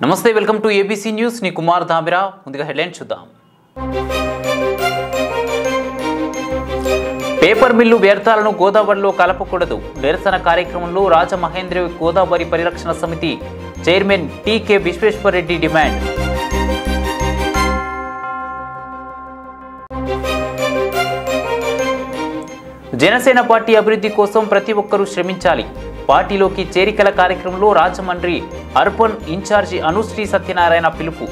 నమస్తే, welcome to ABC news. నీ కుమార్ ధామిరా. ముందుగా హెడ్లైన్ చూద్దాం. పేపర్ మిల్లు వ్యర్థాలను గోదావరిలో కలపకూడదు. నిరసన కార్యక్రమంలో రాజమహేంద్ర గోదావరి పరిరక్షణ సమితి chairman T K Visweswarareddy demand. Janasena party అభివృద్ధి కోసం ప్రతి ఒక్కరూ శ్రమించాలి. పార్టీలోకి చేరికల కార్యక్రమంలో రాజమండ్రి అర్బన్ ఇన్ఛార్జి అనుశ్రీ సత్యనారాయణ పిలుపు.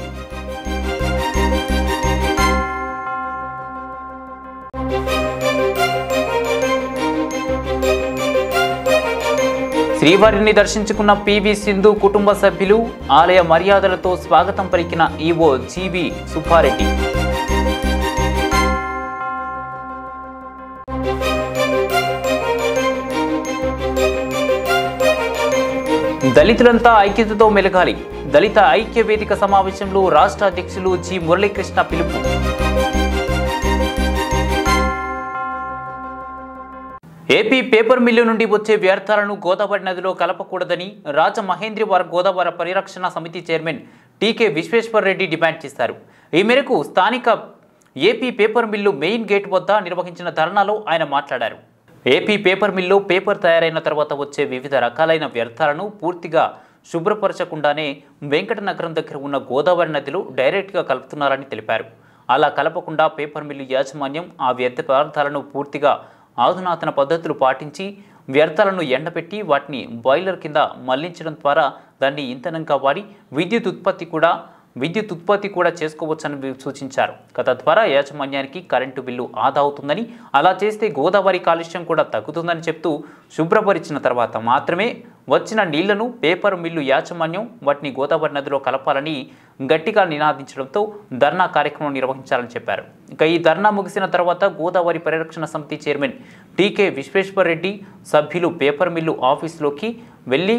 శ్రీవారిని దర్శించుకున్న పివి సింధు కుటుంబ సభ్యులు. ఆలయ మర్యాదలతో స్వాగతం పలికిన ఈవో జీవి సుబ్బారెడ్డి. దళితులంతా ఐక్యతతో మెలగాలి. దళిత ఐక్య వేదిక సమావేశంలో రాష్ట్ర అధ్యక్షులు జి మురళీకృష్ణ పిలుపు. ఏపీ పేపర్ మిల్లు నుండి వచ్చే వ్యర్థాలను గోదావరి నదిలో కలపకూడదని రాజమహేంద్రవరం గోదావరి పరిరక్షణ సమితి చైర్మన్ టీకే విశ్వేశ్వరరెడ్డి డిమాండ్ చేశారు. ఈ మేరకు స్థానిక AP paper mill main gate వద్ద నిర్వహించిన ధర్నాలో ఆయన మాట్లాడారు. ఏపీ పేపర్ మిల్లు పేపర్ తయారైన తర్వాత వచ్చే వివిధ రకాలైన వ్యర్థాలను పూర్తిగా శుభ్రపరచకుండానే వెంకటనగరం దగ్గర ఉన్న గోదావరి నదిలో డైరెక్ట్గా కలుపుతున్నారని తెలిపారు. అలా కలపకుండా పేపర్ మిల్లు యాజమాన్యం ఆ వ్యర్థ పదార్థాలను పూర్తిగా ఆధునాతన పద్ధతులు పాటించి వ్యర్థాలను ఎండబెట్టి వాటిని బాయిలర్ కింద మళ్లించడం ద్వారా దాన్ని ఇంధనంగా వాడి విద్యుత్ ఉత్పత్తి కూడా చేసుకోవచ్చని సూచించారు. తద్వారా యాజమాన్యానికి కరెంటు బిల్లు ఆదా అవుతుందని, అలా చేస్తే గోదావరి కాలుష్యం కూడా తగ్గుతుందని చెప్తూ శుభ్రపరిచిన తర్వాత మాత్రమే వచ్చిన నీళ్లను పేపర్ మిల్లు యాజమాన్యం వాటిని గోదావరి నదిలో కలపాలని గట్టిగా నినాదించడంతో ధర్నా కార్యక్రమం నిర్వహించాలని చెప్పారు. ఇక ఈ ధర్నా ముగిసిన తర్వాత గోదావరి పరిరక్షణ సమితి చైర్మన్ టీకే విశ్వేశ్వరరెడ్డి సభ్యులు పేపర్ మిల్లు ఆఫీసులోకి వెళ్లి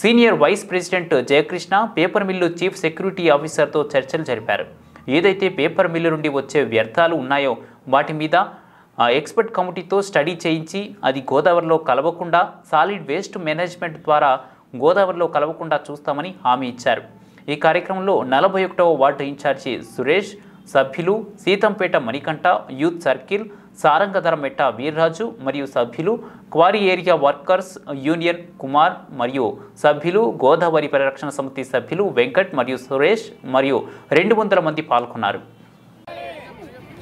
senior vice president Jayakrishna, paper mill chief security ఆఫీసర్తో చర్చలు జరిపారు. ఏదైతే పేపర్ మిల్లు నుండి వచ్చే వ్యర్థాలు ఉన్నాయో వాటి మీద ఎక్స్పర్ట్ కమిటీతో స్టడీ చేయించి అది గోదావరిలో కలవకుండా సాలిడ్ వేస్ట్ మేనేజ్మెంట్ ద్వారా గోదావరిలో కలవకుండా చూస్తామని హామీ ఇచ్చారు. ఈ కార్యక్రమంలో 41వ వార్డు ఇన్ఛార్జి సురేష్, సభ్యులు సీతంపేట మణికంఠ, యూత్ సర్కిల్ సారంగధర మెట్ట వీర్రాజు మరియు సభ్యులు, quarry area workers union Kumar మరియు సభ్యులు, గోదావరి పరిరక్షణ సమితి సభ్యులు వెంకట్ మరియు సురేష్ మరియు 200 మంది పాల్గొన్నారు.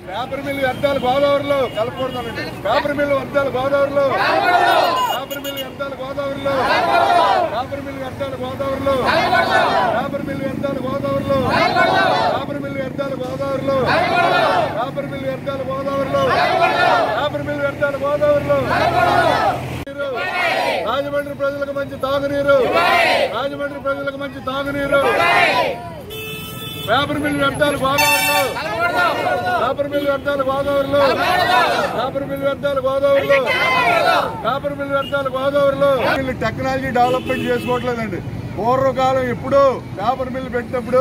పేపర్ మిల్లు వ్యర్థాలు గోదావరిలో కలపకూడదండి. పేపర్ మిల్లు వ్యర్థాలు గోదావరిలో, పేపర్ మిల్లు వ్యర్థాలు గోదావరిలో, పేపర్ మిల్లు వ్యర్థాలు గోదావరిలో, పేపర్ మిల్లు వ్యర్థాలు గోదావరిలో, పేపర్ మిల్లు వ్యర్థాలు గోదావరిలో, పేపర్ మిల్లు వ్యర్థాలు గోదావరిలో, పేపర్ మిల్లు వ్యర్థాలు గోదావరిలో. రాజమండ్రి ప్రజలకు మంచి తాగునీరు, రాజమండ్రి ప్రజలకు మంచి తాగునీరు. పేపర్ మిల్లు వ్యర్థాలు గోదావరిలో, పేపర్ మిల్లు వ్యర్థాలు గోదావరిలో, పేపర్ మిల్లు వ్యర్థాలు గోదావరిలో, పేపర్ మిల్లు వ్యర్థాలు గోదావరిలో. వీళ్ళు టెక్నాలజీ డెవలప్మెంట్ చేసుకోవట్లేదండి. పూర్వకాలం ఎప్పుడో పేపర్ మిల్లు పెట్టినప్పుడు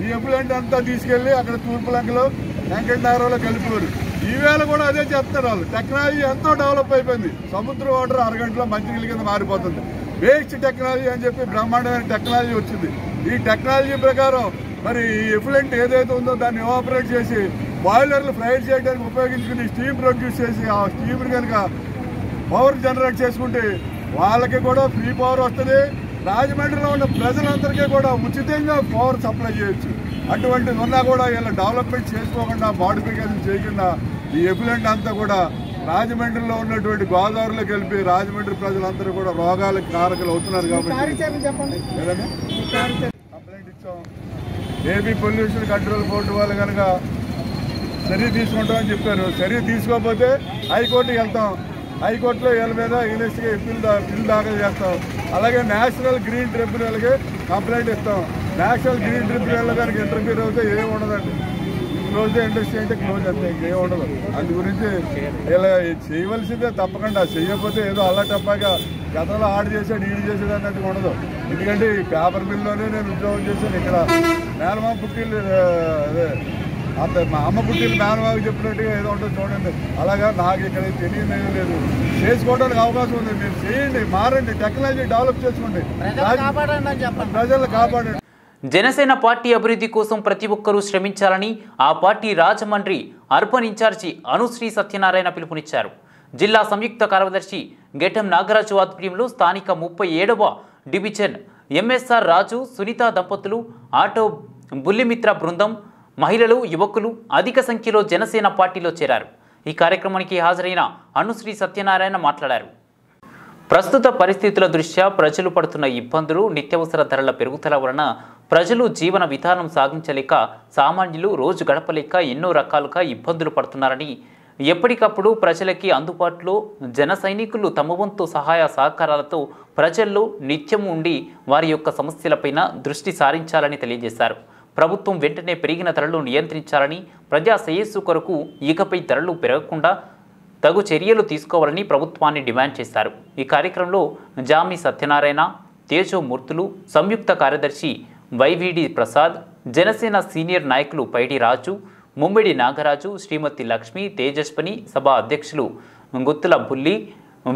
ఈ ఎప్పులంటే అంతా తీసుకెళ్లి అక్కడ తూర్పు లంకలో వెంకటనగరంలో కలిపేవారు. ఈవేళ కూడా అదే చేస్తున్నారు వాళ్ళు. టెక్నాలజీ ఎంతో డెవలప్ అయిపోయింది. సముద్ర వాటర్ అరగంటలో మంచినీళ్ళ కింద మారిపోతుంది. వేస్ట్ టెక్నాలజీ అని చెప్పి బ్రహ్మాండమైన టెక్నాలజీ వచ్చింది. ఈ టెక్నాలజీ ప్రకారం మరి ఎఫ్లెంట్ ఏదైతే ఉందో దాన్ని ఎవాపరేట్ చేసి బాయిలర్లు ఫ్రైడ్ చేయడానికి ఉపయోగించుకుని స్టీమ్ ప్రొడ్యూస్ చేసి ఆ స్టీమ్ కనుక పవర్ జనరేట్ చేసుకుంటే వాళ్ళకి కూడా ఫ్రీ పవర్ వస్తుంది. రాజమండ్రిలో ఉన్న ప్రజలందరికీ కూడా ఉచితంగా పవర్ సప్లై చేయొచ్చు. అటువంటిది ఉన్నా కూడా ఇలా డెవలప్మెంట్ చేసుకోకుండా మాడిఫికేషన్ చేయకుండా ఈ ఎఫ్లెంట్ అంతా కూడా రాజమండ్రిలో ఉన్నటువంటి గోదావరిలోకి వెళ్ళి రాజమండ్రి ప్రజలందరూ కూడా రోగాలకు కారకులు అవుతున్నారు. కాబట్టి కంప్లైంట్ ఇచ్చాం. ఏపీ పొల్యూషన్ కంట్రోల్ బోర్డు వాళ్ళు కనుక చర్య తీసుకుంటామని చెప్పారు. చర్య తీసుకోకపోతే హైకోర్టుకి వెళ్తాం. హైకోర్టులో వీళ్ళ మీద బిల్ దాఖలు చేస్తాం. అలాగే నేషనల్ గ్రీన్ ట్రిబ్యునల్కి కంప్లైంట్ ఇస్తాం. నేషనల్ గ్రీన్ ట్రిబ్యునల్ కనుక ఇంటర్ఫీర్ అవుతే ఏమి ఉండదండి. క్లోజ్ ఇండస్ట్రీ అంటే క్లోజ్ అంతే, ఇంకేం ఉండదు. అందు గురించి ఇలా చేయవలసిందే తప్పకుండా. చేయకపోతే ఏదో అలా టప్పాగా గతంలో ఆడు చేశాడు ఈడు చేశాడు అన్నట్టు ఉండదు. ఎందుకంటే ఈ పేపర్ మిల్లోనే నేను ఉద్యోగం చేశాను. ఇక్కడ మేనమా పుట్టిల్లు అదే అంత మా అమ్మ పుట్టిల్లు మేనమాకు చెప్పినట్టుగా ఏదో ఉంటుంది చూడండి. అలాగా నాకు ఇక్కడ తెలియదు లేదు. చేసుకోవడానికి అవకాశం ఉంది. మీరు చేయండి, మారండి, టెక్నాలజీ డెవలప్ చేసుకోండి, ప్రజలను కాపాడండి. జనసేన పార్టీ అభివృద్ధి కోసం ప్రతి ఒక్కరూ శ్రమించాలని ఆ party Rajahmundry urban in charge Anusri Satyanarayana పిలుపునిచ్చారు. జిల్లా సంయుక్త కార్యదర్శి గెటం నాగరాజు ఆధ్వర్యంలో స్థానిక 37వ డివిజన్ ఎంఎస్ఆర్ రాజు సునీత దంపతులు, ఆటో బుల్లిమిత్ర బృందం, మహిళలు, యువకులు అధిక సంఖ్యలో జనసేన పార్టీలో చేరారు. ఈ కార్యక్రమానికి హాజరైన అనుశ్రీ సత్యనారాయణ మాట్లాడారు. ప్రస్తుత పరిస్థితుల దృష్ట్యా ప్రజలు పడుతున్న ఇబ్బందులు, నిత్యావసర ధరల పెరుగుదల వలన ప్రజలు జీవన విధానం సాగించలేక, సామాన్యులు రోజు గడపలేక ఎన్నో రకాలుగా ఇబ్బందులు పడుతున్నారని, ఎప్పటికప్పుడు ప్రజలకి అందుబాటులో జన సైనికులు తమ వంతు సహాయ సహకారాలతో ప్రజల్లో నిత్యం ఉండి వారి యొక్క సమస్యలపైన దృష్టి సారించాలని తెలియజేశారు. ప్రభుత్వం వెంటనే పెరిగిన ధరలు నియంత్రించాలని, ప్రజా శ్రేయస్సు కొరకు ఇకపై ధరలు పెరగకుండా తగు చర్యలు తీసుకోవాలని ప్రభుత్వాన్ని డిమాండ్ చేశారు. ఈ కార్యక్రమంలో జామి సత్యనారాయణ, తేజోమూర్తులు, సంయుక్త కార్యదర్శి వైవిడి ప్రసాద్, జనసేన సీనియర్ నాయకులు పైడి రాజు, ముమ్మిడి నాగరాజు, శ్రీమతి లక్ష్మి, తేజస్విని, సభా అధ్యక్షులు గుత్తుల బుల్లి,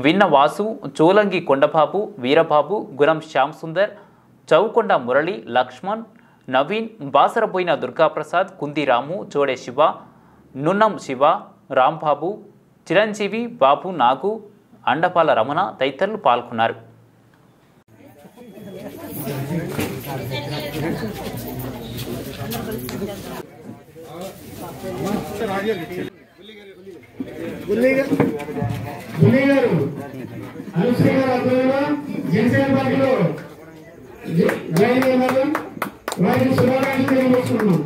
విన్న వాసు, చోలంగి కొండబాబు, వీరబాబు, గురం శ్యామ్ సుందర్, చౌకొండ మురళి, లక్ష్మణ్, నవీన్, బాసరబోయిన దుర్గాప్రసాద్, కుందిరాము, చోడే శివ, నున్నం శివ, రాంబాబు, చిరంజీవి, బాబు, నాగు, అండపాల రమణ తదితరులు పాల్గొన్నారు. జనసేన పార్టీలో జాయిన్ అయ్యారు. వారికి శుభాకాంక్షలు తెలియజేస్తున్నాం.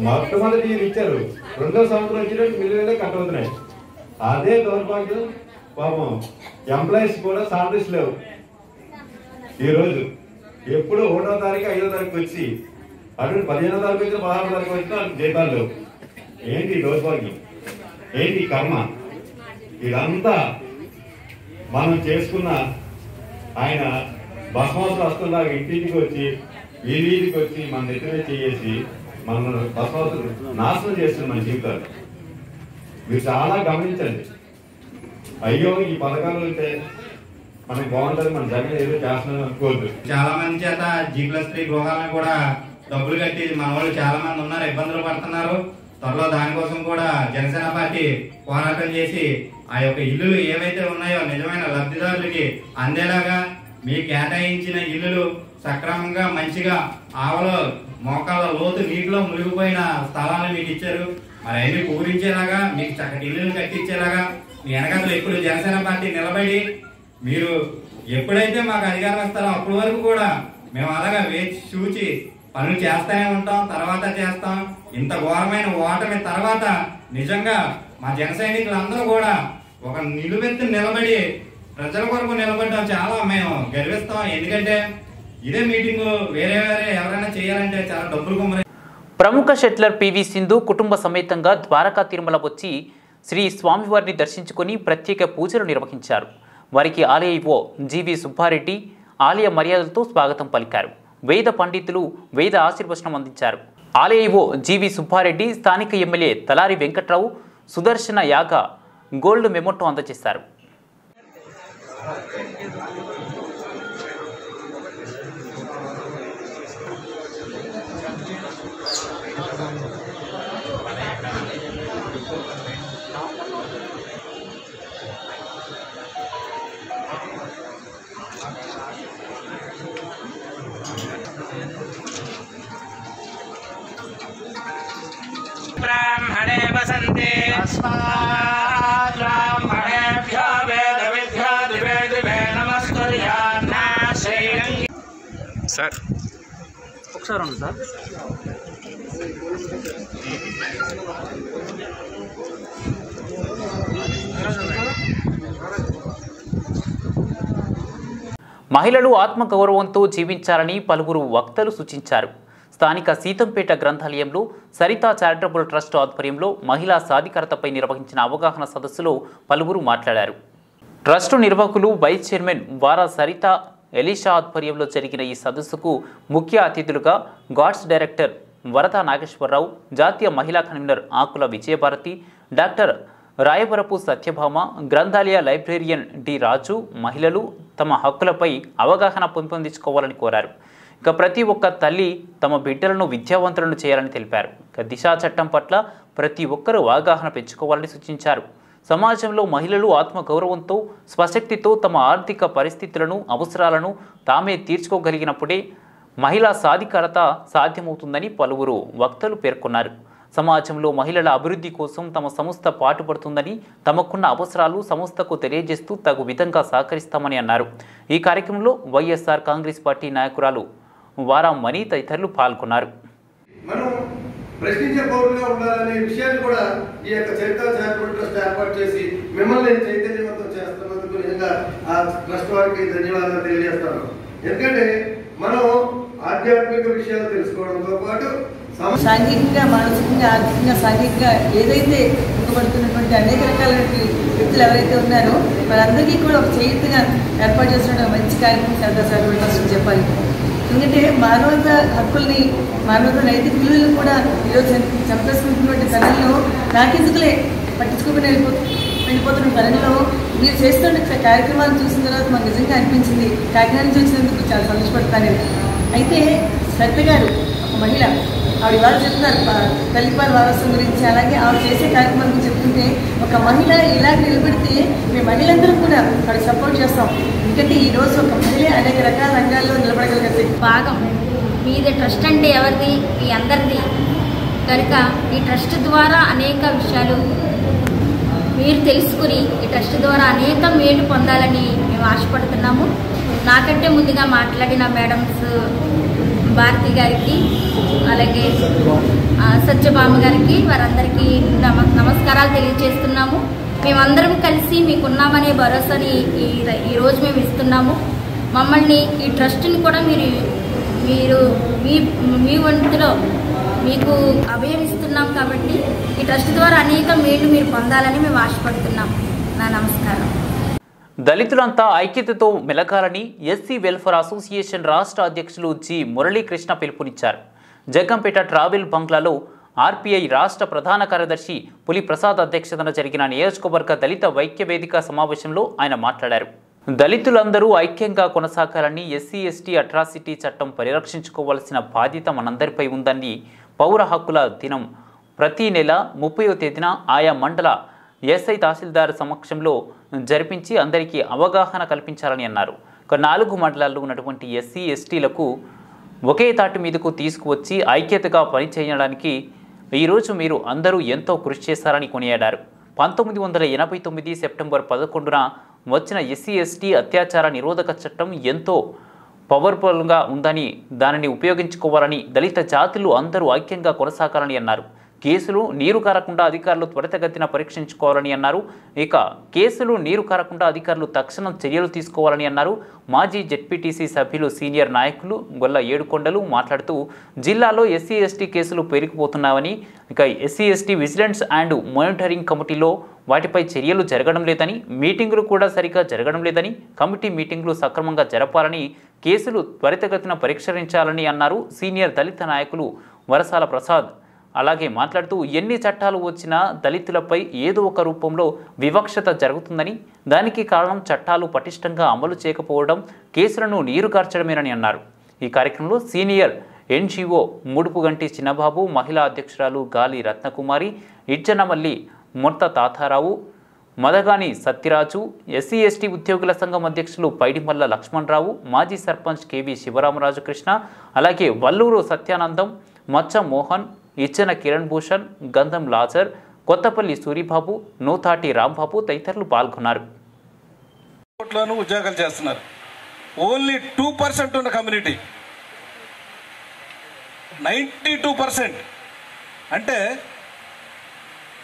మొట్టమొదటి ఇచ్చారు, రెండో సంవత్సరం వచ్చినట్టు మిల్లులే కట్టవుతున్నాయి. అదే దౌర్భాగ్యం. పాపం ఎంప్లాయీస్ కూడా సాలరీస్ లేవు. ఈరోజు ఎప్పుడు 1వ తారీఖు 5వ తారీఖు వచ్చి అటు 15వ తారీఖు వచ్చి 16వ తారీఖు వచ్చినా జీతాలు లేవు. ఏంటి దౌర్భాగ్యం, ఏంటి కర్మ? ఇదంతా మనం చేసుకున్న ఆయన భస్మాసులు వస్తుండగా ఇంటికి వచ్చి వీధికి వచ్చి మన దగ్గర చేసి మన భస్మాసులు నాశనం చేస్తుంది మన జీవితాలు. మీరు చాలా గమనించండి. అయ్యో ఈ పథకాలు ఉంటే మనకి బాగుంటుంది, మన జగన్ ఏదో చేస్తున్నాం అనుకోవద్దు. చాలా మంది చేత G+3 గృహాలను కూడా డబ్బులు కట్టి మన వాళ్ళు చాలా మంది ఉన్నారు, ఇబ్బందులు పడుతున్నారు. త్వరలో దానికోసం కూడా జనసేన పార్టీ పోరాటం చేసి ఆ యొక్క ఇల్లులు ఏవైతే ఉన్నాయో నిజమైన లబ్ధిదారులకి అందేలాగా మీ కేటాయించిన ఇల్లులు సక్రమంగా మంచిగా ఆవలో మోకాళ్ళ లోతు నీటిలో మునిగిపోయిన స్థలాలను మీకు ఇచ్చారు. మరి అన్ని పూరించేలాగా మీకు చక్కటి ఇల్లులు కట్టించేలాగా మీ వెనకాతలు ఎప్పుడు జనసేన పార్టీ నిలబడి మీరు ఎప్పుడైతే మాకు అధికారం ఇస్తారో అప్పటి వరకు కూడా మేము అలాగా వేచి చూచి పనులు చేస్తానే ఉంటాం, తర్వాత చేస్తాం. ఇంత ఘోరమైన ఓటమి తర్వాత నిజంగా మా జన సైనికులందరూ కూడా ఒక నిలువెత్తు నిలబడి ప్రజల కొరకు నిలబడడం చాలా మేము గర్విస్తాం. ఎందుకంటే ఇదే మీటింగ్ వేరే ఎవరైనా చేయాలంటే చాలా డబ్బులు కుమ్మరే. ప్రముఖ షెట్లర్ పివి సింధు కుటుంబ సమేతంగా ద్వారకా తిరుమల వచ్చి శ్రీ స్వామివారిని దర్శించుకొని ప్రత్యేక పూజలు నిర్వహించారు. వారికి ఆలయ ఈవో జీవి సుబ్బారెడ్డి ఆలయ మర్యాదలతో స్వాగతం పలికారు. వేద పండితులు వేద ఆశీర్వచనం అందించారు. ఆలయ ఈవో జీవి సుబ్బారెడ్డి స్థానిక ఎమ్మెల్యే తలారి వెంకట్రావు సుదర్శన యాగ గోల్డ్ మెమోటో అందజేశారు. ब्राह्मणे वसन्ते अस्मात् ब्राह्मणेभ्यो वेदविद्यो दिवे दिवे नमस्कुर्यान्ना श्रीरङ्गी सर ఒకసారి ఉంది సార్. మహిళలు ఆత్మగౌరవంతో జీవించాలని పలువురు వక్తలు సూచించారు. స్థానిక సీతంపేట గ్రంథాలయంలో సరితా చారిటబుల్ ట్రస్ట్ ఆధ్వర్యంలో మహిళా సాధికారతపై నిర్వహించిన అవగాహన సదస్సులో పలువురు మాట్లాడారు. ట్రస్టు నిర్వాహకులు వైస్ చైర్మన్ వారా సరిత ఎలీషా ఆధ్వర్యంలో జరిగిన ఈ సదస్సుకు ముఖ్య అతిథులుగా గాడ్స్ డైరెక్టర్ వరద నాగేశ్వరరావు, జాతీయ మహిళా కన్వీనర్ ఆకుల విజయభారతి, డాక్టర్ రాయవరపు సత్యభామ, గ్రంథాలయ లైబ్రేరియన్ డి రాజు, మహిళలు తమ హక్కులపై అవగాహన పెంపొందించుకోవాలని కోరారు. ఇక ప్రతి ఒక్క తల్లి తమ బిడ్డలను విద్యావంతులను చేయాలని తెలిపారు. ఇక దిశా చట్టం పట్ల ప్రతి ఒక్కరూ అవగాహన పెంచుకోవాలని సూచించారు. సమాజంలో మహిళలు ఆత్మగౌరవంతో స్వశక్తితో తమ ఆర్థిక పరిస్థితులను అవసరాలను తామే తీర్చుకోగలిగినప్పుడే మహిళా సాధికారత సాధ్యమవుతుందని పలువురు వక్తలు పేర్కొన్నారు. సమాజంలో మహిళల అభివృద్ధి కోసం తమ సంస్థ పాటుపడుతుందని, తమకున్న అవసరాలు సంస్థకు తెలియజేస్తూ తగు విధంగా సహకరిస్తామని అన్నారు. ఈ కార్యక్రమంలో వైఎస్ఆర్ కాంగ్రెస్ పార్టీ నాయకురాలు వారామణి తదితరులు పాల్గొన్నారు. మనం ప్రశ్నించే పౌరులుగా ఉండాలనే విషయాన్ని కూడా ఈ యొక్క చరిత్ర చారిటబుల్ ట్రస్ట్ ఏర్పాటు చేసి మిమ్మల్ని చైతన్యవంతం చేస్తున్నందుకు నిజంగా ఆ ట్రస్ట్ వారికి ధన్యవాదాలు తెలియజేస్తాను. ఎందుకంటే మనం ఆధ్యాత్మిక విషయాలు తెలుసుకోవడంతో పాటు సాంఘికంగా, మానసికంగా, ఆర్థికంగా, సాంఘికంగా ఏదైతే ఇవ్వబడుతున్నటువంటి అనేక రకాల వ్యక్తులు ఎవరైతే ఉన్నారో వాళ్ళందరికీ కూడా ఒక చేయుతగా ఏర్పాటు చేసిన మంచి కార్యక్రమం చరిత్ర చారిటబుల్ ట్రస్ట్ చెప్పాలి. ఎందుకంటే మానవత హక్కుల్ని, మానవత నైతిక విలువలను కూడా ఈరోజు చంపేసుకుంటున్నటువంటి తరంలో నాకెందుకులే పట్టించుకోకుండా వెళ్ళిపోతున్న తరంలో మీరు చేస్తున్న కార్యక్రమాలను చూసిన తర్వాత మాకు నిజంగా అనిపించింది. కాకినాడ నుంచి వచ్చినందుకు చాలా సంతోషపడతాను. అయితే సరిత గారు ఒక మహిళ, ఆవిడ వాళ్ళు చెప్తున్నారు తల్లిపాల వారసం గురించి, అలాగే ఆవిడ చేసే కార్యక్రమం గురించి చెప్తుంటే ఒక మహిళ ఇలా నిలబడితే మేము మహిళలందరం కూడా ఆవిడ సపోర్ట్ చేస్తాం. ఎందుకంటే ఈరోజు ఒక మహిళ అనేక రకాల రంగాల్లో నిలబడగలిగితే భాగం మీది. ట్రస్ట్ అంటే ఎవరిది? మీ అందరిది కనుక ఈ ట్రస్ట్ ద్వారా అనేక విషయాలు మీరు తెలుసుకుని ఈ ట్రస్ట్ ద్వారా అనేక మేలు పొందాలని మేము ఆశపడుతున్నాము. నాకంటే ముందుగా మాట్లాడిన మేడమ్స్ భారతి గారికి, అలాగే సత్యభామ గారికి, వారందరికీ నమస్కారాలు తెలియజేస్తున్నాము. మేమందరం కలిసి మీకున్నామనే భరోసాని ఈరోజు మేము ఇస్తున్నాము. మమ్మల్ని ఈ ట్రస్ట్ని కూడా మీరు మీ వంతులో మీకు అభయం ఇస్తున్నాం కాబట్టి ఈ ట్రస్ట్ ద్వారా అనేక మేలు మీరు పొందాలని మేము ఆశపడుతున్నాం. నా నమస్కారం. దళితులంతా ఐక్యతతో మెలగాలని ఎస్సీ వెల్ఫేర్ అసోసియేషన్ రాష్ట్ర అధ్యక్షులు జి మురళీకృష్ణ పిలుపునిచ్చారు. జగ్గంపేట ట్రావెల్ బంగ్లాలో ఆర్పీఐ రాష్ట్ర ప్రధాన కార్యదర్శి పులి ప్రసాద్ అధ్యక్షతన జరిగిన నియోజకవర్గ దళిత ఐక్య వేదిక సమావేశంలో ఆయన మాట్లాడారు. దళితులందరూ ఐక్యంగా కొనసాగాలని, ఎస్సీ ఎస్టీ అట్రాసిటీ చట్టం పరిరక్షించుకోవాల్సిన బాధ్యత మనందరిపై ఉందని, పౌర హక్కుల దినం ప్రతి నెల 30వ తేదీన ఆయా మండల ఎస్ఐ తహసీల్దార్ సమక్షంలో జరిపించి అందరికీ అవగాహన కల్పించాలని అన్నారు. 4 మండలాల్లో ఉన్నటువంటి ఎస్సీ ఎస్టీలకు ఒకే తాటి మీదకు తీసుకువచ్చి ఐక్యతగా పనిచేయడానికి ఈరోజు మీరు అందరూ ఎంతో కృషి చేశారని కొనియాడారు. 1989 సెప్టెంబర్ 11న వచ్చిన ఎస్సీ ఎస్టీ అత్యాచార నిరోధక చట్టం ఎంతో పవర్ఫుల్గా ఉందని, దానిని ఉపయోగించుకోవాలని, దళిత జాతులు అందరూ ఐక్యంగా కొనసాగాలని అన్నారు. కేసులు నీరు కారకుండా అధికారులు త్వరితగతిన పరీక్షించుకోవాలని అన్నారు. ఇక కేసులు నీరు కారకుండా అధికారులు తక్షణం చర్యలు తీసుకోవాలని అన్నారు. మాజీ జెడ్పీటీసీ సభ్యులు, సీనియర్ నాయకులు గొల్ల ఏడుకొండలు మాట్లాడుతూ జిల్లాలో ఎస్సీ ఎస్టీ కేసులు పెరిగిపోతున్నాయని, ఇక SC ST vigilance and monitoring కమిటీలో వాటిపై చర్యలు జరగడం లేదని, మీటింగులు కూడా సరిగ్గా జరగడం లేదని, కమిటీ మీటింగులు సక్రమంగా జరపాలని, కేసులు త్వరితగతిన పరిష్కరించాలని అన్నారు. సీనియర్ దళిత నాయకులు వరసాల ప్రసాద్ అలాగే మాట్లాడుతూ ఎన్ని చట్టాలు వచ్చినా దళితులపై ఏదో ఒక రూపంలో వివక్షత జరుగుతుందని, దానికి కారణం చట్టాలు పటిష్టంగా అమలు చేయకపోవడం, కేసులను నీరుగార్చడమేనని అన్నారు. ఈ కార్యక్రమంలో సీనియర్ ఎన్జీఓ ముడుపుగంటి చిన్నబాబు, మహిళా అధ్యక్షురాలు గాలి రత్నకుమారి, ఇజ్జనమల్లి మొత్త తాతారావు, మదగాని సత్యరాజు, ఎస్సీ ఎస్టీ ఉద్యోగుల సంఘం అధ్యక్షులు పైడిమల్ల లక్ష్మణరావు, మాజీ సర్పంచ్ కేవీ శివరామరాజు కృష్ణ, అలాగే వల్లూరు సత్యానందం, మచ్చ మోహన్, ఇచ్చన కిరణ్ భూషణ్, గంధం లాజర్, కొత్తపల్లి సూరిబాబు, నూతాటి రాంబాబు తదితరులు పాల్గొన్నారు. ఉద్యోగాలు చేస్తున్నారు. ఓన్లీ 2% ఉన్న కమ్యూనిటీ 92%. అంటే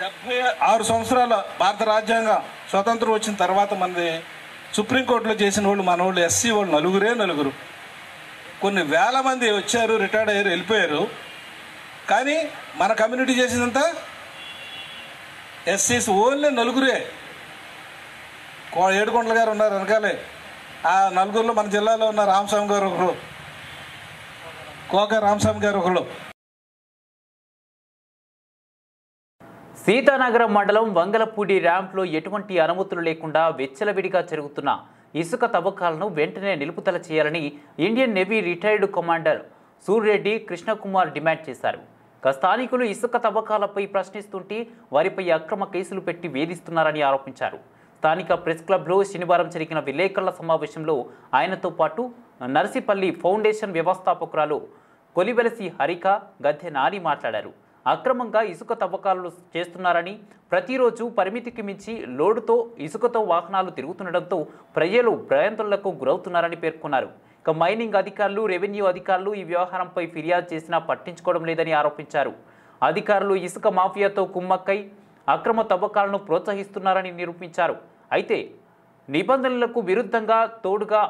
76 సంవత్సరాల భారత రాజ్యాంగం స్వతంత్రం వచ్చిన తర్వాత మనది సుప్రీంకోర్టులో చేసిన వాళ్ళు మన వాళ్ళు ఎస్సీ వాళ్ళు నలుగురు. కొన్ని వేల మంది వచ్చారు, రిటైర్డ్ అయ్యారు, వెళ్ళిపోయారు. కానీ మన కమ్యూనిటీ చేసినంత ఎస్సీస్ ఓన్లీ 4. ఏడుకొండల గారు ఉన్నారు వెనకాలే. ఆ 4లో మన జిల్లాలో ఉన్న రామస్వామి గారు ఒకరు, కోక రామస్వామి గారు ఒకరు. సీతానగరం మండలం వంగలపూడి ర్యాంప్లో ఎటువంటి అనుమతులు లేకుండా వెచ్చలవిడిగా జరుగుతున్న ఇసుక తవ్వకాలను వెంటనే నిలుపుదల చేయాలని Indian navy retired commander Surreddy Krishna Kumar demand చేశారు. స్థానికులు ఇసుక తవ్వకాలపై ప్రశ్నిస్తుంటే వారిపై అక్రమ కేసులు పెట్టి వేధిస్తున్నారని ఆరోపించారు. స్థానిక ప్రెస్ క్లబ్లో శనివారం జరిగిన విలేకరుల సమావేశంలో ఆయనతో పాటు నర్సిపల్లి ఫౌండేషన్ వ్యవస్థాపకురాలు కొలివెలసి హరిక, గద్దె నాని మాట్లాడారు. అక్రమంగా ఇసుక తవ్వకాలు చేస్తున్నారని, ప్రతిరోజు పరిమితికి మించి లోడుతో ఇసుకతో వాహనాలు తిరుగుతుండటంతో ప్రజలు భయాందోళనకు గురవుతున్నారని పేర్కొన్నారు. ఇక మైనింగ్ అధికారులు, రెవెన్యూ అధికారులు ఈ వ్యవహారంపై ఫిర్యాదు చేసినా పట్టించుకోవడం లేదని ఆరోపించారు. అధికారులు ఇసుక మాఫియాతో కుమ్మక్కై అక్రమ తవ్వకాలను ప్రోత్సహిస్తున్నారని నిరూపించారు. అయితే నిబంధనలకు విరుద్ధంగా తోడుగా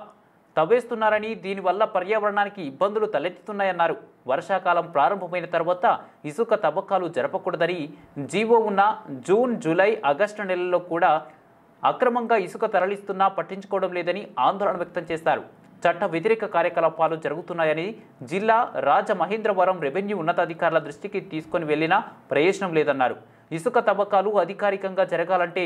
తవ్వేస్తున్నారని, దీనివల్ల పర్యావరణానికి ఇబ్బందులు తలెత్తుతున్నాయన్నారు. వర్షాకాలం ప్రారంభమైన తర్వాత ఇసుక తవ్వకాలు జరపకూడదని జీవో ఉన్న జూన్, జూలై, ఆగస్టు నెలల్లో కూడా అక్రమంగా ఇసుక తరలిస్తున్నా పట్టించుకోవడం లేదని ఆందోళన వ్యక్తం చేశారు. చట్ట వ్యతిరేక కార్యకలాపాలు జరుగుతున్నాయని, జిల్లా రాజమహేంద్రవరం రెవెన్యూ ఉన్నతాధికారుల దృష్టికి తీసుకొని వెళ్లినా ప్రయోజనం లేదన్నారు. ఇసుక తవ్వకాలు అధికారికంగా జరగాలంటే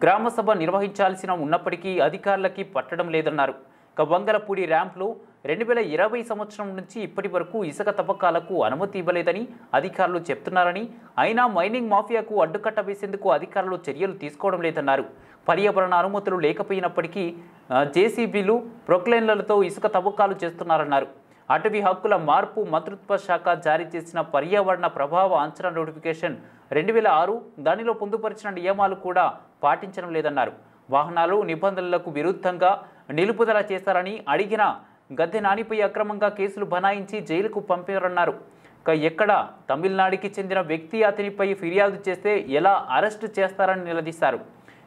గ్రామసభ నిర్వహించాల్సిన ఉన్నప్పటికీ అధికారులకి పట్టడం లేదన్నారు. వంగలపూడి ర్యాంప్లో 2020 సంవత్సరం నుంచి ఇప్పటి వరకు ఇసుక తవ్వకాలకు అనుమతి ఇవ్వలేదని అధికారులు చెప్తున్నారని, అయినా మైనింగ్ మాఫియాకు అడ్డుకట్ట వేసేందుకు అధికారులు చర్యలు తీసుకోవడం లేదన్నారు. పర్యావరణ అనుమతులు లేకపోయినప్పటికీ జేసీబీలు, ప్రొక్లైన్లతో ఇసుక తవ్వకాలు చేస్తున్నారన్నారు. అటవీ హక్కుల మార్పు మంత్రిత్వ శాఖ జారీ చేసిన పర్యావరణ ప్రభావ అంచనా నోటిఫికేషన్ 2006 దానిలో పొందుపరిచిన నియమాలు కూడా పాటించడం లేదన్నారు. వాహనాలు నిబంధనలకు విరుద్ధంగా నిలుపుదల చేశారని అడిగిన గద్దె నానిపై అక్రమంగా కేసులు బనాయించి జైలుకు పంపారన్నారు. ఎక్కడ తమిళనాడుకి చెందిన వ్యక్తి అతనిపై ఫిర్యాదు చేస్తే ఎలా అరెస్టు చేస్తారని నిలదీశారు.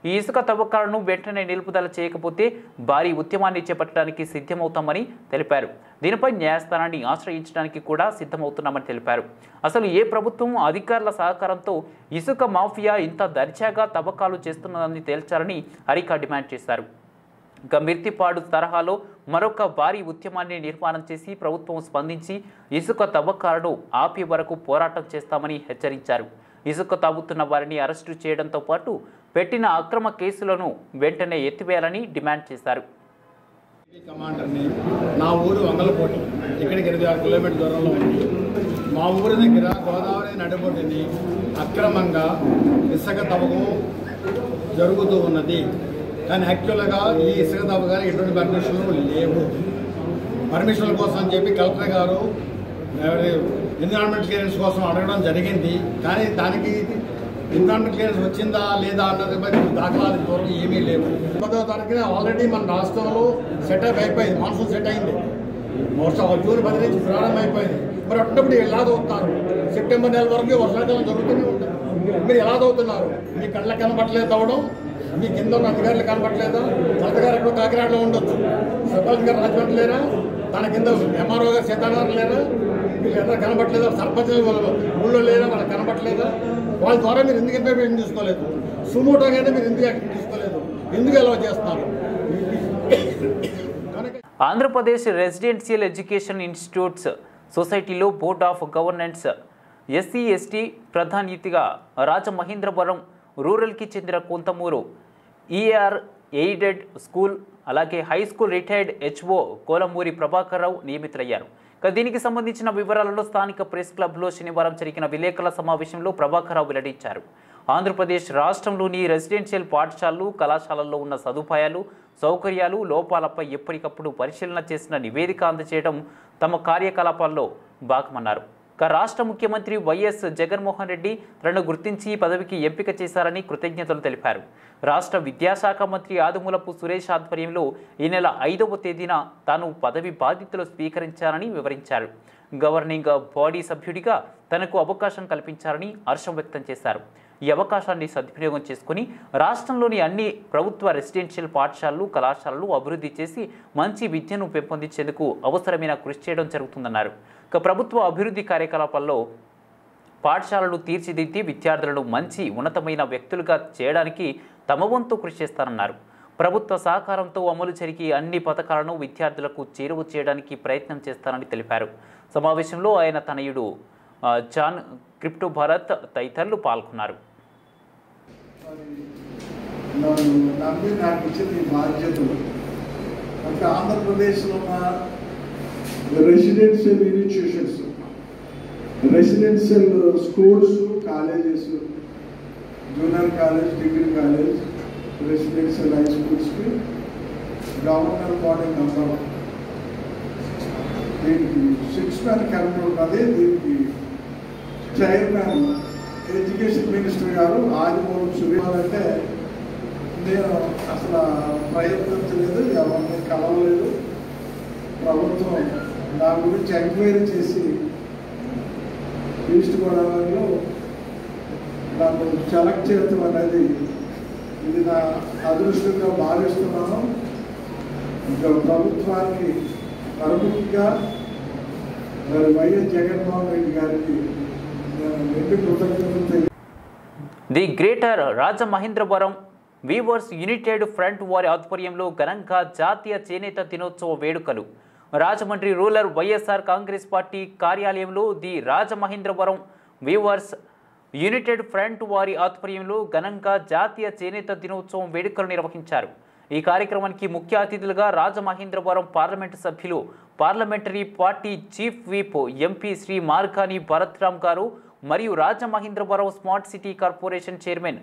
ఈ ఇసుక తవ్వకాలను వెంటనే నిలుపుదల చేయకపోతే భారీ ఉద్యమాన్ని చేపట్టడానికి సిద్ధమవుతామని తెలిపారు. దీనిపై న్యాయస్థానాన్ని ఆశ్రయించడానికి కూడా సిద్ధమవుతున్నామని తెలిపారు. అసలు ఏ ప్రభుత్వం అధికారుల సహకారంతో ఇసుక మాఫియా ఇంత దర్జాగా తవ్వకాలు చేస్తున్నదని తేల్చాలని హరిక డిమాండ్ చేశారు. మిర్తిపాడు తరహాలో మరొక భారీ ఉద్యమాన్ని నిర్మాణం చేసి ప్రభుత్వం స్పందించి ఇసుక తవ్వకాలను ఆపే వరకు పోరాటం చేస్తామని హెచ్చరించారు. ఇసుక తవ్వుతున్న వారిని అరెస్టు చేయడంతో పాటు పెట్టిన అక్రమ కేసులను వెంటనే ఎత్తివేయాలని డిమాండ్ చేశారు. కమాండర్ని నా ఊరు వంగలపోటి, ఇక్కడికి 26 కిలోమీటర్ దూరంలో ఉంది. మా ఊరి దగ్గర గోదావరి నడిబొడ్డుని అక్రమంగా ఇసుక తవ్వకం జరుగుతూ ఉన్నది. కానీ యాక్చువల్గా ఈ ఇసుక తవ్వకానికి ఎటువంటి పర్మిషన్లు లేవు. పర్మిషన్ల కోసం చెప్పి కలెక్టర్ గారు ఎన్విరాన్మెంట్ క్లియరెన్స్ కోసం అడగడం జరిగింది. కానీ దానికి ఎన్విరాన్మెంట్ క్లియరెన్స్ వచ్చిందా లేదా అన్నది దాఖలాలు ఇంతవరకు ఏమీ లేవు. 9వ తారీఖున ఆల్రెడీ మన రాష్ట్రంలో సెటప్ అయిపోయింది, మాన్సూన్ సెట్ అయింది. జూన్ 10 నుంచి ప్రారంభం అయిపోయింది. మరి అట్టప్పుడు ఎలా చదువుతున్నారు? సెప్టెంబర్ నెల వరకు వర్షాకాలం జరుగుతూనే ఉంటుంది. మీరు ఎలా చదువుతున్నారు? మీ కళ్ళకి కనబట్టలేదు తవ్వడం, మీ కింద ఉన్న అధికారులు కనబట్టలేదా? కలెక్టర్ గారు ఎక్కడో కాకినాడలో ఉండొచ్చు, సర్పంచ్ గారు రాజమండ్రి లేరా, తన కింద ఎంఆర్ఓ గారు సీతారారు లేరా, మీకు ఎక్కడ కనబట్టలేదా? సర్పంచ్ ఊళ్ళో లేరా, వాళ్ళకి కనబట్టలేదా? వాళ్ళ ద్వారా మీరు ఎందుకు ఇన్ఫర్మేషన్ తీసుకోలేదు? సుమోటోగా అయితే మీరు ఎందుకు యాక్షన్ తీసుకోలేదు? ఎందుకు ఎలా చేస్తున్నారు? ఆంధ్రప్రదేశ్ రెసిడెన్షియల్ ఎడ్యుకేషన్ ఇన్స్టిట్యూట్స్ సొసైటీలో board of governance SC ST ప్రధానిధిగా రాజమహేంద్రవరం రూరల్కి చెందిన కొంతమూరు ఈఆర్ ఎయిడెడ్ స్కూల్, అలాగే high school retired HO Kolamuri Prabhakar Rao నియమితులయ్యారు. దీనికి సంబంధించిన వివరాలను స్థానిక ప్రెస్ క్లబ్లో శనివారం జరిగిన విలేకరుల సమావేశంలో ప్రభాకర్ రావు వెల్లడించారు. ఆంధ్రప్రదేశ్ రాష్ట్రంలోని రెసిడెన్షియల్ పాఠశాలలు, కళాశాలల్లో ఉన్న సదుపాయాలు, సౌకర్యాలు, లోపాలపై ఎప్పటికప్పుడు పరిశీలన చేసిన నివేదిక అందజేయడం తమ కార్యకలాపాల్లో భాగమన్నారు. రాష్ట్ర ముఖ్యమంత్రి వైఎస్ జగన్మోహన్ రెడ్డి తనను గుర్తించి పదవికి ఎంపిక చేశారని కృతజ్ఞతలు తెలిపారు. రాష్ట్ర విద్యాశాఖ మంత్రి ఆదిమూలపు సురేష్ ఆధ్వర్యంలో ఈ నెల 5వ తేదీన తాను పదవి బాధ్యతలు స్వీకరించారని వివరించారు. గవర్నింగ్ బాడీ సభ్యుడిగా తనకు అవకాశం కల్పించారని హర్షం వ్యక్తం చేశారు. ఈ అవకాశాన్ని సద్వినియోగం చేసుకుని రాష్ట్రంలోని అన్ని ప్రభుత్వ రెసిడెన్షియల్ పాఠశాలలు, కళాశాలలు అభివృద్ధి చేసి మంచి విద్యను పెంపొందించేందుకు అవసరమైన కృషి చేయడం జరుగుతుందన్నారు. ప్రభుత్వ అభివృద్ధి కార్యకలాపాల్లో పాఠశాలలు తీర్చిదిద్ది విద్యార్థులను మంచి ఉన్నతమైన వ్యక్తులుగా చేయడానికి తమ వంతు కృషి చేస్తారన్నారు. ప్రభుత్వ సహకారంతో అమలు జరిగే అన్ని పథకాలను విద్యార్థులకు చేరువ చేయడానికి ప్రయత్నం చేస్తారని తెలిపారు. సమావేశంలో ఆయన తనయుడు జాన్, క్రిప్టో భారత్ తదితరులు పాల్గొన్నారు. నమ్మి నాకు ఇచ్చిన ఈ బాధ్యతలు అంటే ఆంధ్రప్రదేశ్లో ఉన్న residential institutions, residential schools, colleges, junior college, degree college, residential high స్కూల్స్కి గవర్నర్ బాడీ మెంబర్, దీనికి 6 మ్యాన్ కమిటీ ఉన్నది. దీనికి చైర్మన్ ఎడ్యుకేషన్ మినిస్టర్ గారు ఆదిమూలం సురేష్. అంటే నేను అసలు ప్రయత్నించలేదు, ఎవరిని కలవలేదు. ప్రభుత్వం నా గురించి ఎంక్వైరీ చేసి ఈస్ట్ గోదావరిలో నాకు సెలెక్ట్ చేయడం అనేది ఇది నా అదృష్టంగా భావిస్తున్నాను. ఇంకా ప్రభుత్వానికి మరొకగా వైఎస్ జగన్మోహన్ రెడ్డి గారికి నేను నిండు కృతజ్ఞతలు. The greater Rajamahendravaram weavers united front వారి ఆధ్వర్యంలో ఘనంగా జాతీయ చేనేత దినోత్సవ వేడుకలు. Rajahmundry rural Y S R Congress party కార్యాలయంలో the Rajamahendravaram weavers united front వారి ఆధ్వర్యంలో ఘనంగా జాతీయ చేనేత దినోత్సవం వేడుకలు నిర్వహించారు. ఈ కార్యక్రమానికి ముఖ్య అతిథులుగా రాజమహేంద్రవరం పార్లమెంటు సభ్యులు, parliamentary party chief whip MP Shri Margani Bharatram గారు మరియు Rajamahendravaram smart city corporation chairman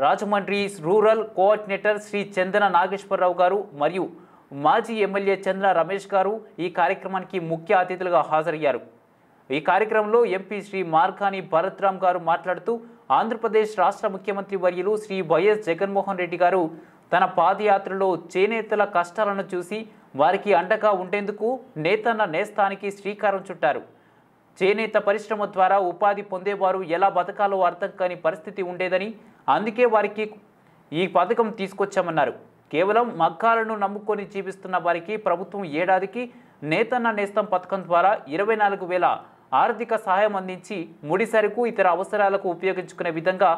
Rajahmundry rural coordinator Shri Chandana Nageswararao గారు మరియు మాజీ ఎమ్మెల్యే చంద్ర రమేష్ గారు ఈ కార్యక్రమానికి ముఖ్య అతిథులుగా హాజరయ్యారు. ఈ కార్యక్రమంలో ఎంపీ శ్రీ మార్గాని భరత్రామ్ గారు మాట్లాడుతూ ఆంధ్రప్రదేశ్ రాష్ట్ర ముఖ్యమంత్రి వర్యులు శ్రీ వైఎస్ జగన్మోహన్ రెడ్డి గారు తన పాదయాత్రలో చేనేతల కష్టాలను చూసి వారికి అండగా ఉండేందుకు నేతన్న నేస్తానికి శ్రీకారం చుట్టారు. చేనేత పరిశ్రమ ద్వారా ఉపాధి పొందేవారు ఎలా బతకాలో అర్థం కాని పరిస్థితి ఉండేదని, అందుకే వారికి ఈ పథకం తీసుకొచ్చామన్నారు. కేవలం మగ్గాలను నమ్ముకొని జీవిస్తున్న వారికి ప్రభుత్వం ఏడాదికి నేతన్న నేస్తం పథకం ద్వారా 24,000 ఆర్థిక సహాయం అందించి ముడి సరుకు ఇతర అవసరాలకు ఉపయోగించుకునే విధంగా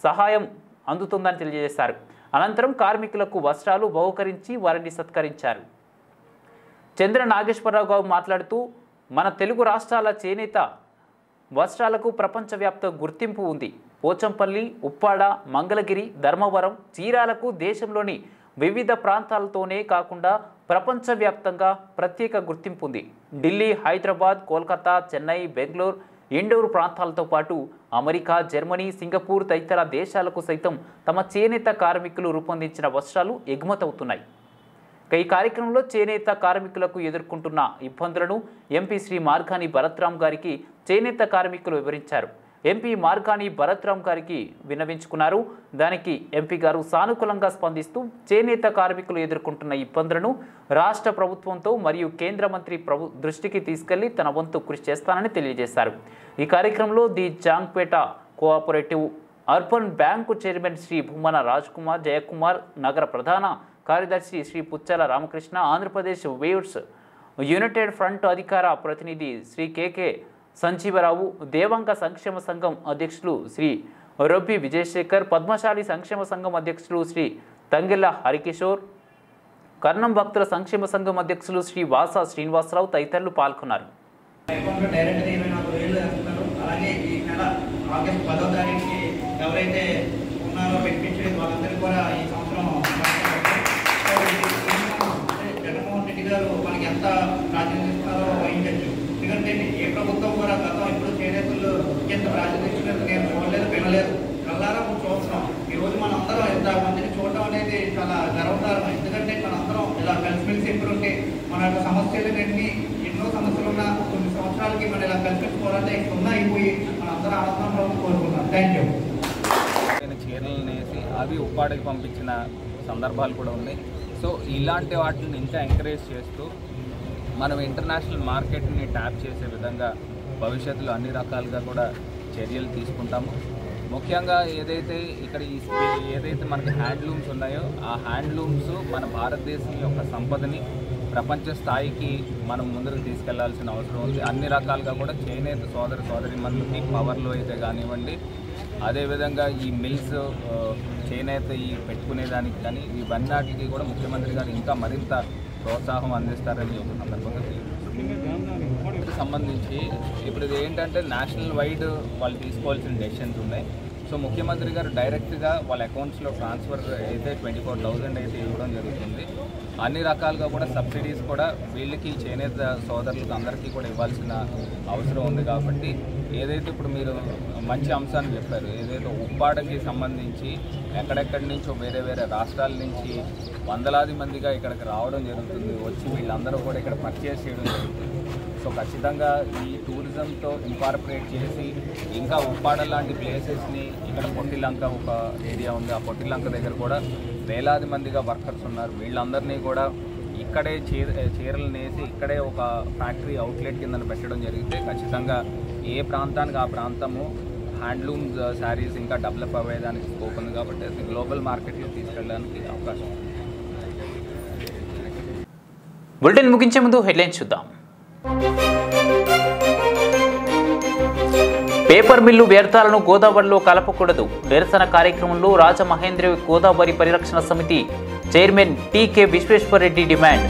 సహాయం అందుతుందని తెలియజేశారు. అనంతరం కార్మికులకు వస్త్రాలు బహుకరించి వారిని సత్కరించారు. చంద్ర నాగేశ్వరరావు గారు మాట్లాడుతూ మన తెలుగు రాష్ట్రాల చేనేత వస్త్రాలకు ప్రపంచవ్యాప్త గుర్తింపు ఉంది. పోచంపల్లి, ఉప్పాడ, మంగళగిరి, ధర్మవరం, చీరాలకు దేశంలోని వివిధ ప్రాంతాలతోనే కాకుండా ప్రపంచవ్యాప్తంగా ప్రత్యేక గుర్తింపు ఉంది. ఢిల్లీ, హైదరాబాద్, కోల్కతా, చెన్నై, బెంగళూరు, ఇండోర్ ప్రాంతాలతో పాటు అమెరికా, జర్మనీ, సింగపూర్ తదితర దేశాలకు సైతం తమ చేనేత కార్మికులు రూపొందించిన వస్త్రాలు ఎగుమతవుతున్నాయి. ఈ కార్యక్రమంలో చేనేత కార్మికులకు ఎదుర్కొంటున్న ఇబ్బందులను ఎంపీ శ్రీ మార్గాని భరత్రామ్ గారికి చేనేత కార్మికులు వివరించారు. ఎంపీ మార్గాని భరత్రామ్ గారికి విన్నవించుకున్నారు. దానికి ఎంపీ గారు సానుకూలంగా స్పందిస్తూ చేనేత కార్మికులు ఎదుర్కొంటున్న ఇబ్బందులను రాష్ట్ర ప్రభుత్వంతో మరియు కేంద్ర మంత్రి దృష్టికి తీసుకెళ్లి తన వంతు కృషి చేస్తానని తెలియజేశారు. ఈ కార్యక్రమంలో the Jangpeta cooperative urban bank chairman Shri Bhumana Rajkumar, Jayakumar, నగర ప్రధాన కార్యదర్శి Shri Puchchala Ramakrishna, Andhra Pradesh weavers united front అధికార ప్రతినిధి శ్రీ కేకే సంజీవరావు, దేవాంగ సంక్షేమ సంఘం అధ్యక్షులు శ్రీ రొబ్బి విజయశేఖర్, పద్మశాలి సంక్షేమ సంఘం అధ్యక్షులు శ్రీ తంగెల్ల హరికిషోర్, కర్ణం భక్తుల సంక్షేమ సంఘం అధ్యక్షులు శ్రీ వాసా శ్రీనివాసరావు తదితరులు పాల్గొన్నారు. అలాగే ఈ నెల ఆగస్టు 10వ తారీఖుకి ఎవరైతే ఉన్నారో బెనిఫిషరీస్ వాళ్ళందరికీ కూడా ఈ సంవత్సరం జగన్మోహన్ రెడ్డి గారు మనకి ఎంత ప్రాధాన్యత ఇస్తున్నారో వహించచ్చు. ఎందుకంటే ఏ ప్రభుత్వం కూడా గతం ఇప్పుడు చేనేతలు ఎంత ప్రాధాన్యత ఇచ్చినట్టు నేను చూడలేదు, వినలేదు. కల్లారా చూస్తున్నాం. ఈరోజు మనందరం ఇంత మందిని చూడటం అనేది చాలా గర్వకారణం. ఎందుకంటే మనందరం ఇలా కలిసిమెలిసి ఎప్పుడు ఉంటే మన యొక్క సమస్యలన్నీ ఎన్నో సమస్యలు ఉన్న కొన్ని సంవత్సరాలకి మనం ఇలా కలిసి పోరాటం ఇక్కడ అయిపోయి మనందరం ఆనందంలో కోరుకున్నాం. Thank you. చీరలు నేసి అవి ఉప్పాడికి పంపించిన సందర్భాలు కూడా ఉన్నాయి. సో ఇలాంటి వాటిని ఇంకా ఎంకరేజ్ చేస్తూ మనం ఇంటర్నేషనల్ మార్కెట్ని ట్యాప్ చేసే విధంగా భవిష్యత్తులో అన్ని రకాలుగా కూడా చర్యలు తీసుకుంటాము. ముఖ్యంగా ఏదైతే ఇక్కడ ఏదైతే మనకి హ్యాండ్లూమ్స్ ఉన్నాయో ఆ హ్యాండ్లూమ్స్ మన భారతదేశం యొక్క సంపదని ప్రపంచ స్థాయికి మనం ముందుకు తీసుకెళ్లాల్సిన అవసరం ఉంది. అన్ని రకాలుగా కూడా చేనేత సోదరిమణులకి పవర్లో అయితే కానివ్వండి, అదేవిధంగా ఈ మిల్స్ చేనేత ఈ పెట్టుకునేదానికి కానీ ఇవన్నిటికీ కూడా ముఖ్యమంత్రి గారు ఇంకా మరింత ప్రోత్సాహం అందిస్తారని ఒక సందర్భంగా సంబంధించి ఇప్పుడు ఇది ఏంటంటే నేషనల్ వైడ్ వాళ్ళు తీసుకోవాల్సిన డెసిషన్స్ ఉన్నాయి. సో ముఖ్యమంత్రి గారు డైరెక్ట్గా వాళ్ళ అకౌంట్స్లో ట్రాన్స్ఫర్ అయితే 24,000 అయితే ఇవ్వడం జరుగుతుంది. అన్ని రకాలుగా కూడా సబ్సిడీస్ కూడా వీళ్ళకి చేనేత సోదరులకు అందరికీ కూడా ఇవ్వాల్సిన అవసరం ఉంది. కాబట్టి ఏదైతే ఇప్పుడు మీరు మంచి అంశాన్ని చెప్పారు, ఏదైతే ఉప్పాడకి సంబంధించి ఎక్కడెక్కడి నుంచో వేరే వేరే రాష్ట్రాల నుంచి వందలాది మందిగా ఇక్కడికి రావడం జరుగుతుంది. వచ్చి వీళ్ళందరూ కూడా ఇక్కడ పర్చేస్ చేయడం జరుగుతుంది. సో ఖచ్చితంగా ఈ టూరిజంతో ఇన్కార్పొరేట్ చేసి ఇంకా ఉప్పాడ లాంటి ప్లేసెస్ని, ఇక్కడ పొట్టిలంక ఒక ఏరియా ఉంది, ఆ పొట్టిలంక దగ్గర కూడా వేలాది మందిగా వర్కర్స్ ఉన్నారు. వీళ్ళందరినీ కూడా ఇక్కడే చీరలు నేసి ఇక్కడే ఒక ఫ్యాక్టరీ అవుట్లెట్ కింద పెట్టడం జరిగితే ఖచ్చితంగా ఏ ప్రాంతానికి ఆ ప్రాంతము హ్యాండ్లూమ్ శారీస్ ఇంకా డెవలప్ అయ్యేదానికి స్కోప్ ఉంది. కాబట్టి అది గ్లోబల్ మార్కెట్లో తీసుకెళ్ళడానికి అవకాశం ఉంది. బులెటిన్ ముగించే ముందు హెడ్లైన్స్ చూద్దాం. పేపర్ మిల్లు వ్యర్థాలను గోదావరిలో కలపకూడదు. నిరసన కార్యక్రమంలో రాజమహేంద్రి గోదావరి పరిరక్షణ సమితి chairman T K Visweswar Reddy demand.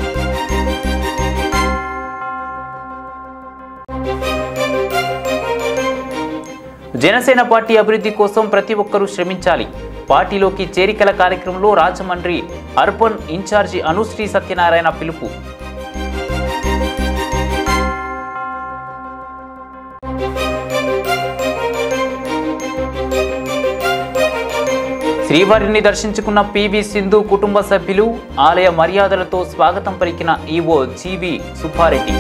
Janasena party అభివృద్ధి కోసం ప్రతి ఒక్కరూ శ్రమించాలి. పార్టీలోకి చేరికల కార్యక్రమంలో రాజమండ్రి అర్బన్ ఇన్ఛార్జి అనుశ్రీ సత్యనారాయణ పిలుపు. శ్రీవారిని దర్శించుకున్న పివి సింధు కుటుంబ సభ్యులు. ఆలయ మర్యాదలతో స్వాగతం పలికిన ఈవో జీవి సుబ్బారెడ్డి.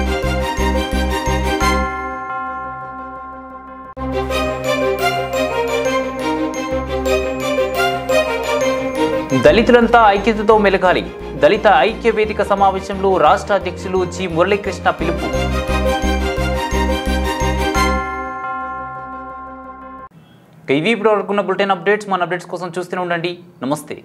దళితులంతా ఐక్యతతో మెలగాలి. దళిత ఐక్య వేదిక సమావేశంలో రాష్ట్ర అధ్యక్షులు జి మురళీకృష్ణ పిలుపు. ఇవి ఇప్పుడు వరకున్న బులెటిన్ అప్డేట్స్. మన అప్డేట్స్ కోసం చూస్తూనే ఉండండి. నమస్తే.